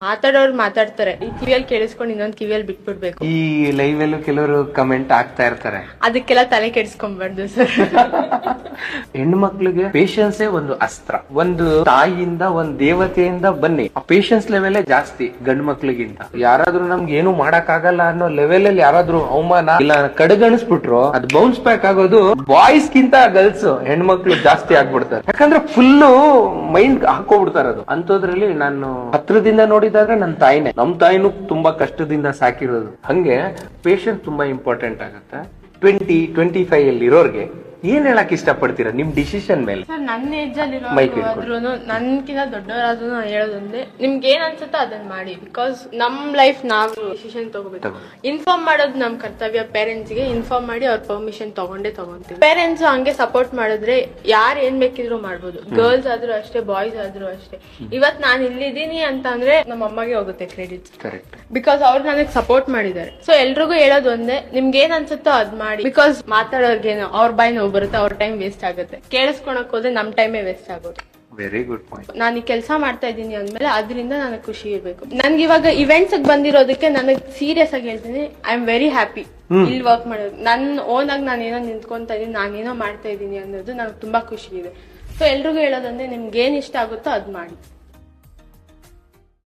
ಮಾತಾಡೋರು ಮಾತಾಡ್ತಾರೆ, ಈ ಕಿವಿಯಲ್ಲಿ ಕೇಳಿಸ್ಕೊಂಡು ಇನ್ನೊಂದ್ ಕಿವಿಯಲ್ಲಿ ಬಿಟ್ಬಿಡ್ಬೇಕು. ಈ ಲೈವ್ ಅಲ್ಲೂ ಕೆಲವರು ಕಮೆಂಟ್ ಆಗ್ತಾ ಇರ್ತಾರೆ, ಅದಕ್ಕೆಲ್ಲ ತಲೆ ಕೆಡಿಸ್ಕೊಂಬಾರ್ದು ಸರ್. ಹೆಣ್ಮಕ್ಳಿಗೆ ಪೇಶನ್ಸೇ ಒಂದು ಅಸ್ತ್ರ. ಒಂದು ತಾಯಿಯಿಂದ ಒಂದ್ ದೇವತೆಯಿಂದ ಬನ್ನಿ, ಆ ಪೇಶನ್ಸ್ ಲೆವೆಲ್ ಜಾಸ್ತಿ ಗಂಡ್ ಮಕ್ಳಿಗಿಂತ. ಯಾರಾದ್ರೂ ನಮ್ಗೆ ಏನು ಮಾಡಕ್ ಆಗಲ್ಲ ಅನ್ನೋ ಲೆವೆಲ್ ಅಲ್ಲಿ ಯಾರಾದ್ರೂ ಅವಮಾನ ಇಲ್ಲ ಕಡೆಗಣಿಸ್ಬಿಟ್ರು, ಅದು ಬೌನ್ಸ್ ಬ್ಯಾಕ್ ಆಗೋದು ಬಾಯ್ಸ್ ಗಿಂತ ಗರ್ಲ್ಸ್ ಹೆಣ್ಮಕ್ಳು ಜಾಸ್ತಿ ಆಗ್ಬಿಡ್ತಾರೆ. ಯಾಕಂದ್ರೆ ಫುಲ್ಲು ಮೈಂಡ್ ಹಾಕೋಬಿಡ್ತಾರೆ. ಅದು ಅಂತದ್ರಲ್ಲಿ ನಾನು ಹತ್ರದಿಂದ ನೋಡಿದಾದ್ರೆ ನನ್ನ ತಾಯಿನೇ, ನಮ್ ತಾಯಿನೂ ತುಂಬಾ ಕಷ್ಟದಿಂದ ಸಾಕಿರೋದು. ಹಂಗೆ ಪೇಶನ್ಸ್ ತುಂಬಾ ಇಂಪಾರ್ಟೆಂಟ್ ಆಗುತ್ತೆ. 20-25 ಅಲ್ಲಿ ಇರೋರ್ಗೆ ಏನ್ ಹೇಳಕ್ ಇಷ್ಟ ಪಡ್ತೀರಾ ನಿಮ್ ಡಿಸಿಷನ್ ಮೇಲೆ? ಸರ್, ನನ್ನ ಏಜ್ ಅಲ್ಲಿ ನನ್ಕಿಂತ ದೊಡ್ಡವರಾದ್ರೂ ನಾನು ಹೇಳೋದೊಂದೇ, ನಿಮ್ಗೆ ಏನ್ ಅನ್ಸುತ್ತೋ ಅದನ್ನ ಮಾಡಿ. ಬಿಕಾಸ್ ನಮ್ ಲೈಫ್ ನಾವು ಡಿಸಿಷನ್ ತಗೋಬೇಕು. ಇನ್ಫಾರ್ಮ್ ಮಾಡೋದು ನಮ್ ಕರ್ತವ್ಯ. ಪೇರೆಂಟ್ಸ್ ಗೆ ಇನ್ಫಾರ್ಮ್ ಮಾಡಿ ಅವ್ರ ಪರ್ಮಿಷನ್ ತಗೊಂತೀವಿ. ಪೇರೆಂಟ್ಸ್ ಹಂಗೆ ಸಪೋರ್ಟ್ ಮಾಡಿದ್ರೆ ಯಾರು ಏನ್ ಬೇಕಿದ್ರು ಮಾಡ್ಬೋದು. ಗರ್ಲ್ಸ್ ಆದ್ರೂ ಅಷ್ಟೇ, ಬಾಯ್ಸ್ ಆದ್ರೂ ಅಷ್ಟೇ. ಇವತ್ ನಾನು ಇಲ್ಲಿದ್ದೀನಿ ಅಂತ ಅಂದ್ರೆ ನಮ್ಮ ಅಮ್ಮಗೆ ಹೋಗುತ್ತೆ ಕ್ರೆಡಿಟ್. ಬಿಕಾಸ್ ಅವ್ರು ನನಗೆ ಸಪೋರ್ಟ್ ಮಾಡಿದ್ದಾರೆ. ಸೊ ಎಲ್ರಿಗೂ ಹೇಳೋದು ಒಂದೇ, ನಿಮ್ಗೆ ಏನ್ ಅನ್ಸುತ್ತೋ ಅದ್ ಮಾಡಿ. ಬಿಕಾಸ್ ಮಾತಾಡೋರ್ಗೇನು ಅವ್ರ ಬಾಯ್ ನೋವು ಬರುತ್ತೆ, ಅವ್ರ ಟೈಮ್ ವೇಸ್ಟ್ ಆಗುತ್ತೆ. ಕೇಳಿಸ್ಕೊಳಕ್ ಹೋದ್ರೆ ನಮ್ ಟೈಮೇ ವೇಸ್ಟ್ ಆಗೋದು. Very good point. ನಾನು ಈ ಕೆಲಸ ಮಾಡ್ತಾ ಇದ್ದೀನಿ ಅಂದ್ಮೇಲೆ ಅದರಿಂದ ನನಗೆ ಖುಷಿ ಇರ್ಬೇಕು. ನನ್ಗೆ ಇವಾಗ ಇವೆಂಟ್ಸ್ ಬಂದಿರೋದಕ್ಕೆ ನನಗೆ ಸೀರಿಯಸ್ ಆಗಿ ಹೇಳ್ತೀನಿ, ಐ ಆಮ್ ವೆರಿ ಹ್ಯಾಪಿ ಇಲ್ಲಿ ವರ್ಕ್ ಮಾಡೋದು. ನನ್ನ ಓನ್ ಆಗಿ ನಾನೇನೋ ನಿಂತ್ಕೊಂತ ಇದೀನಿ, ನಾನೇನೋ ಮಾಡ್ತಾ ಇದ್ದೀನಿ ಅನ್ನೋದು ನನಗೆ ತುಂಬಾ ಖುಷಿ ಇದೆ. ಸೊ ಎಲ್ರಿಗೂ ಹೇಳೋದಂದ್ರೆ, ನಿಮ್ಗೆ ಏನ್ ಇಷ್ಟ ಆಗುತ್ತೋ ಅದ್ ಮಾಡಿ.